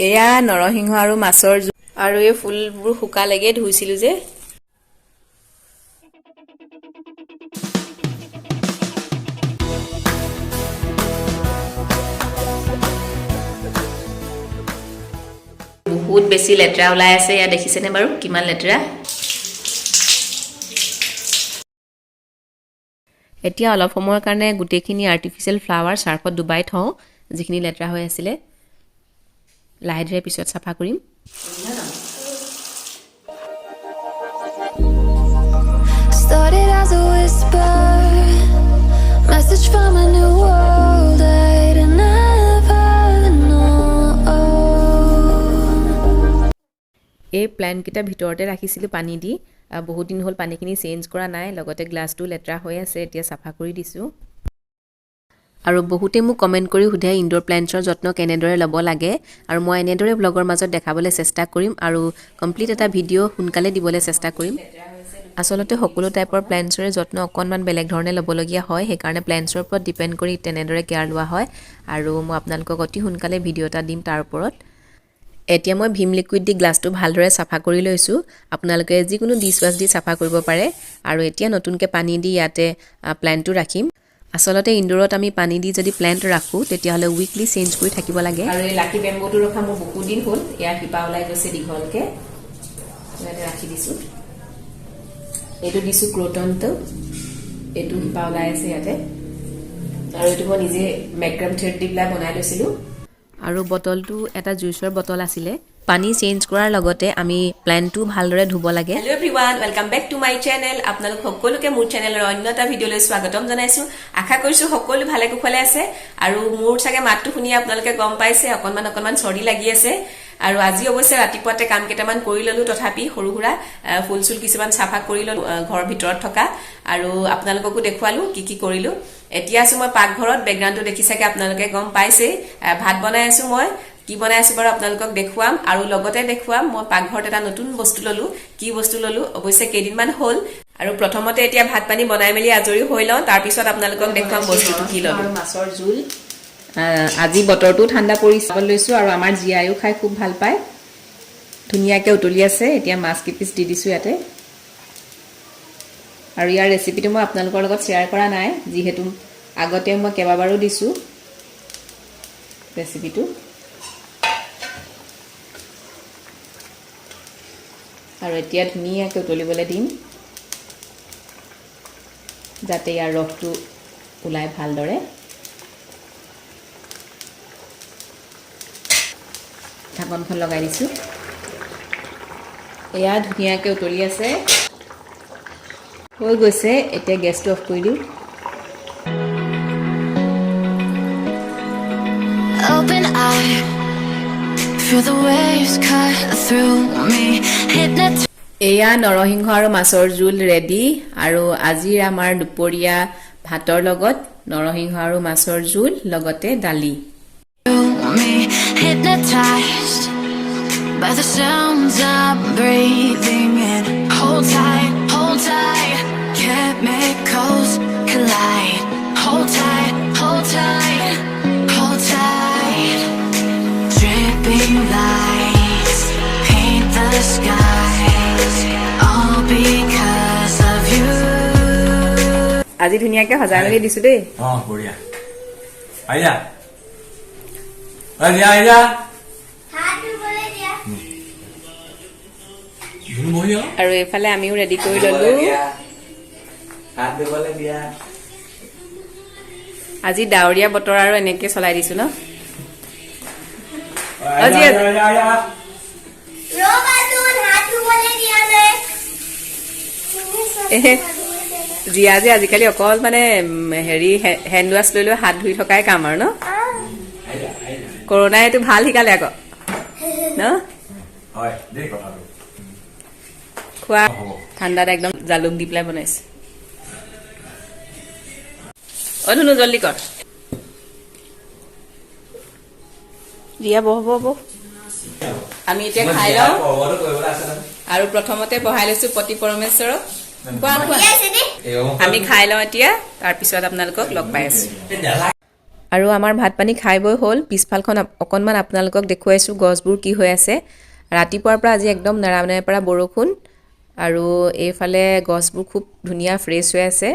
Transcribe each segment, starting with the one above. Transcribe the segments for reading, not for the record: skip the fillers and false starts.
এয়া নৰসিংহ আৰু মাছৰ জোল আৰু এই ফুলবোৰ শুকালেগে ধুইছিলো যে বহুত বেছি লেতেৰা ওলাই আছে ইয়া দেখিছেনে বাৰু কিমান লেতেৰা এতিয়া অলপ সময়ৰ কাৰণে গুটেখিনি আৰ্টিফিশিয়াল ফ্লাৱাৰ সাৰ্ফত ডুবাই থওঁ যিখিনি লেতেৰা হৈ আছিল লাহে ধীৰে পিছত সাফা কৰিম Started as a whisper, message from a new world I'd never known. এই প্ল্যান কিটা ভিতৰতে ৰাখিছিল পানী দি বহুত দিন হল পানীখিনি চেঞ্জ কৰা নাই লগতে গ্লাছটো লেতেৰা হৈ আছে এতিয়া সাফা কৰি দিছো আৰু বহুতে মোক কমেন্ট কৰি সুধে ইনডোৰ প্ল্যান্টছৰ যত্ন কেনেদৰে ল'ব লাগে আৰু মই এনেদৰে ব্লগৰ মাজত দেখাবলৈ চেষ্টা কৰিম আৰু কমপ্লিট এটা ভিডিও সোনকালে দিবলৈ চেষ্টা কৰিম আসলতে সকলো টাইপৰ প্ল্যান্টছৰে যত্ন অকনমান বেলেগ ধৰণে ল'বলগীয়া হয় সেইকাৰণে প্ল্যান্টছৰ ওপৰত ডিপেন্ড কৰি তেনেদৰে কেয়াৰ লোৱা হয় আৰু মই আপোনালোকক অতি সোনকালে ভিডিও এটা দিম তাৰ ওপৰত এতিয়া মই ভীম লিকুইড দি গ্লাছটো ভালদৰে সাফা কৰি লৈছো আপোনালোকে যিকোনো ডিছৱাছ দি সাফা কৰিব পাৰে আৰু এতিয়া নতুনকৈ পানী দি ইয়াতে প্ল্যান্টটো ৰাখিম আসলতে ইনডোৰত আমি পানী দি যদি প্ল্যান্ট ৰাখো তেতিয়াহলে উইকলি চেঞ্জ কৰি থাকিব লাগে আৰু এই লাকি বেম্বুটো ৰখা মোৰ বহুত দিন হ'ল ইয়াৰ শিপা ওলাই গৈছে দীঘলকে ইয়াতে ৰাখি দিছো এইটো দিছো ক্ৰোটনটো এইটো শিপা ওলাই আছে ইয়াতে আৰু এইটো মই নিজে মেক্ৰাম থ্ৰেড দি বনাই লৈছিলো আৰু বটলটো এটা জুইচৰ বটল আছিলে পানী চেঞ্জ কৰাৰ লগতে আমি প্ল্যান্টটো ভালদৰে ধুব লাগে hello everyone welcome back to my channel আপোনালোক সকলোকে মোৰ চেনেলৰ অন্যটা ভিডিঅলৈ স্বাগতম জনাইছো আশা কৰিছো সকলো ভালে কুশলে আছে আৰু মোৰ চাগে মাতটো শুনি আপোনালোকে গম পাইছে অকনমান চৰি লাগি আছে আৰু আজি অৱশ্যে ৰাতিপুৱাতে কাম কেইটামান কৰি ললো তথাপি সৰুহুৰা ফুলচুল কিছুমান সাফা কৰি ললো ঘৰৰ ভিতৰত থকা আৰু আপোনালোককো দেখুৱালো কি কৰিলো এতিয়া আছো মই পাকঘৰত বেকগ্ৰাউণ্ডটো দেখিছাকে আপোনালোকে গম পাইছে ভাত বনাই আছো মই কি বনাই আছো বাৰু আপোনালোকক দেখুৱাম আৰু লগতে দেখুৱাম মই পাকঘৰত এটা নতুন বস্তু ললো কি বস্তু ললো অৱশ্যে কেইদিনমান হ'ল আৰু প্ৰথমতে এতিয়া ভাত পানী বনাই মেলি আজৰি হৈ লওঁ তাৰ পিছত আপোনালোকক দেখুৱাম বস্তুটো কি ললো মাছৰ জোল আজি বতৰটো ঠাণ্ডা পৰিছে লৈছো আৰু আমাৰ জিয়ায়ো খাই খুব ভাল পায় ধুনিয়াকে উতলি আছে এতিয়া মাছ কিপিস দি দিছো ইয়াতে আৰু ইয়াৰ ৰেচিপিটো মই আপোনালোকৰ লগত শেয়াৰ কৰা নাই যিহেতু আগতে মই কেইবাবাৰো দিছো ৰেচিপিটো আৰু এতিয়া ধুনিয়াকে উতলিবলৈ দিম যাতে ইয়াৰ ৰসটো ওলাই ভালদৰে ঢাকনখন লগাই দিছো এয়া ধুনিয়াকে উতলি আছে হৈ গৈছে এতিয়া গেছটো অফ কৰি দিও Open eye, feel the waves cut through me, hypnotized. এয়া নৰসিংহ আৰু মাছৰ জোল ৰেডি আৰু আজিৰ আমাৰ দুপৰীয়া ভাতৰ লগত নৰসিংহ আৰু মাছৰ জোল লগতে দালি Me hypnotized by the sounds I'm breathing in. Hold tight, chemicals collide. Hold tight, hold tight, hold tight. Dripping lights paint the skies, all because of you. আজি ধুনিয়াকে সজাই মেলি দিছো দেই বঢ়িয়া আইয়া আইয়া আৰু এইফালে আমিও ৰেডি কৰি ললো আজি ডাৱৰীয়া বতৰ আৰু এনেকে চলাই দিছো ন জিয়া যে আজিকালি অকল মানে হেৰি হেণ্ড ৱাছ লৈ লৈ হাত ধুই থকাই কাম আৰু ন কৰোনাই এইটো ভাল শিকালে আকৌ ন খোৱা ঠাণ্ডাত একদম জালুক দি পেলাই বনাইছে ধুনু জলদি কৰ জিয়া বহ আমি এতিয়া খাই লওঁ আৰু প্ৰথমতে বহাই লৈছো পতি পৰমেশ্বৰক আমি খাই লওঁ এতিয়া তাৰপিছত আপোনালোকক লগ পাই আছো আৰু আমাৰ ভাত পানী খাই বৈ হ'ল পিছফালখন অকণমান আপোনালোকক দেখুৱাইছোঁ গছবোৰ কি হৈ আছে ৰাতিপুৱাৰ পৰা আজি একদম নেৰানেপেৰা পৰা বৰষুণ আৰু এইফালে গছবোৰ খুব ধুনীয়া ফ্ৰেছ হৈ আছে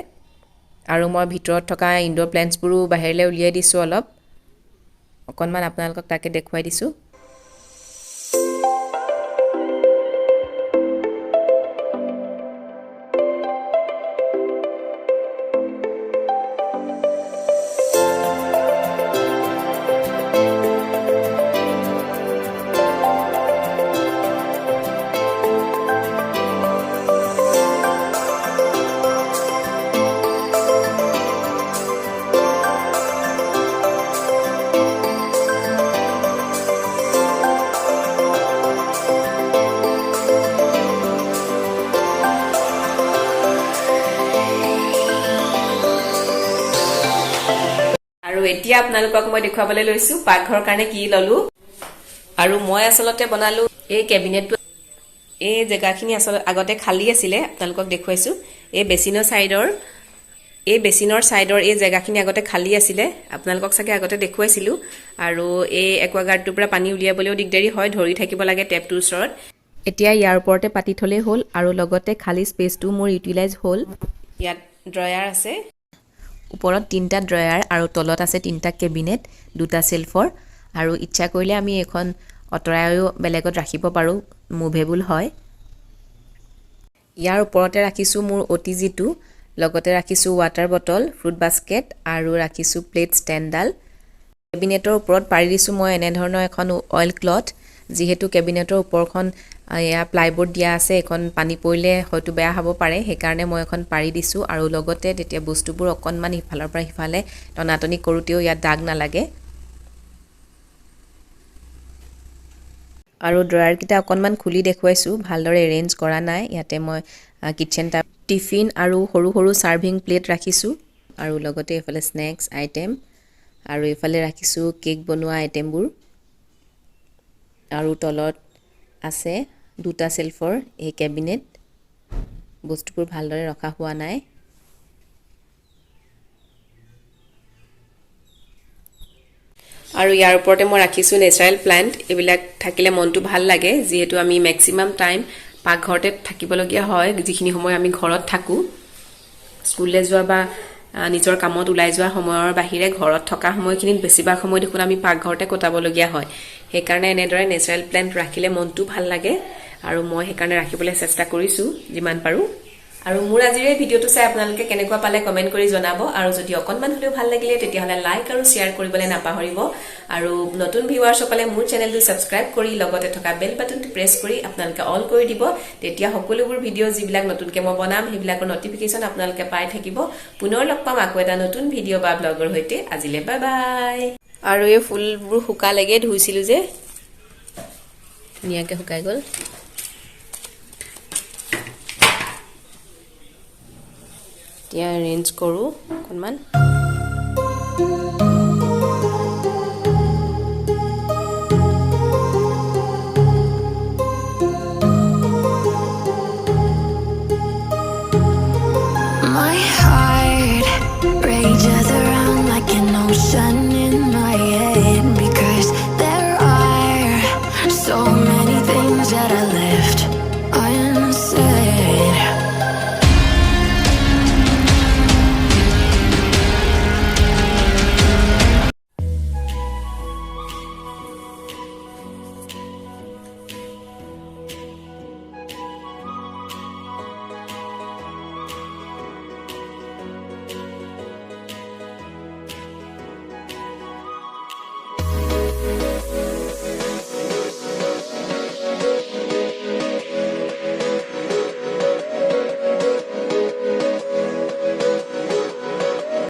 আৰু মই ভিতৰত থকা ইনডোৰ প্লেণ্টছবোৰো বাহিৰলৈ উলিয়াই দিছোঁ অলপ অকণমান আপোনালোকক তাকে দেখুৱাই দিছোঁ আৰু এতিয়া আপোনালোকক মই দেখুৱাবলৈ লৈছো পাকঘৰৰ কাৰণে কি ললো আৰু মই আসলতে বনালো এই কেবিনেটটো এই জেগাখিনি আসলে আগতে খালি আছিলে আপোনালোকক দেখুৱাইছো এই বেচিনৰ সাইডৰ এই জেগাখিনি আগতে খালি আছিলে আপোনালোকক সাকে আগতে দেখুৱাইছিলো আৰু এই একুৱাগাৰ্ডটোৰ পৰা পানী উলিয়াবলৈও দিগদাৰি হয় ধৰি থাকিব লাগে টেপটোৰ ওচৰত এতিয়া ইয়াৰ ওপৰতে পাতি থলে হ'ল আৰু লগতে খালি স্পেচটো মোৰ ইউটিলাইজ হ'ল ইয়াত ড্ৰয়াৰ আছে ওপৰত তিনটা ড্ৰয়াৰ আৰু তলত আছে তিনটা কেবিনেট দুটা সেলফৰ আৰু ইচ্ছা কৰিলে আমি এখন অতৰায়ো বেলেগত ৰাখিব পাৰো মুভেবল হয় ইয়াৰ ওপৰতে ৰাখিছো মোৰ OTG2 লগতে ৰাখিছো ৱাটাৰ বটল ফ্ৰুট বাস্কেট আৰু ৰাখিছো প্লেট ষ্টেণ্ডাল কেবিনেটৰ ওপৰত পাৰি দিছো মই এনে ধৰণৰ এখন অইল ক্লথ যেহেতু কেবিনেটৰ ওপৰখন ইয়া প্লাইবোৰ্ড দিয়া আছে এখন পানী পৰিলে হয়তো বেয়া হ'ব পাৰে সেই কাৰণে মই এখন পাৰি দিছো আৰু লগতে তেতিয়া বস্তুবোৰ অকনমান ইফালৰ পৰা ইফালে টনাটনি কৰোতেও ইয়াত দাগ নালাগে আৰু ড্ৰয়াৰ কিটা অকনমান খুলি দেখুৱাইছো ভালদৰে এৰেঞ্জ কৰা নাই ইয়াতে মই কিচেন টিফিন আৰু সৰু সৰু সাৰ্ভিং প্লেট ৰাখিছো আৰু লগতে এফালে স্নেক্স আইটেম আৰু এফালে ৰাখিছো কেক বনোৱা আইটেমবোৰ আৰু তলত আছে দুটা সেলফৰ এই কেবিনেট বস্তুবোৰ ভালদৰে ৰখা হোৱা নাই আৰু ইয়াৰ ওপৰতে মই ৰাখিছো নেচাৰেল প্লান্ট এবিলাক থাকিলে মনটো ভাল লাগে যেহেতু আমি ম্যাক্সিমাম টাইম পাকঘৰতে থাকিবলগীয়া হয় যিখিনি সময় আমি ঘৰত থাকো স্কুললে যোৱা বা নিজৰ কামত ওলাই যোৱা সময়ৰ বাহিৰে ঘৰত থকা সময়খিনিত বেছিভাগ সময় দেখোন আমি পাকঘৰতে কটাবলগীয়া হয় সেই কাৰণে এনেদৰে নেচাৰেল প্লান্ট ৰাখিলে মনটো ভাল লাগে আৰু মই সেই কাৰণে ৰাখিবলৈ চেষ্টা কৰিছো যিমান পাৰো আৰু মোৰ আজিৰ এই ভিডিওটো চাই আপোনালোকে কেনেকুৱা পালে কমেন্ট কৰি জনাব আৰু যদি অকনমান হলেও ভাল লাগিলে তেতিয়া হলে লাইক আৰু শেয়াৰ কৰিবলৈ নাপাহৰিব আৰু নতুন ভিউৱাৰ্ছ সকলে মোৰ চেনেলটো সাবস্ক্ৰাইব কৰি লগতে থকা বেল বাটনটো প্ৰেছ কৰি আপোনালোকে অল কৰি দিব তেতিয়া সকলোবোৰ ভিডিও যিবিলাক নতুনকৈ মই বনাম সেইবিলাকৰ নটিফিকেশন আপোনালোকে পাই থাকিব পুনৰ লগ পাম আকৌ এটা নতুন ভিডিও বা ব্লগৰ হৈতে আজিলে বাই বাই আৰু এই ফুলবোৰ শুকালেগে ধুইছিলো যে ধুনীয়াকৈ শুকাই গল এতিয়া ৰেঞ্জ কৰো অকনমান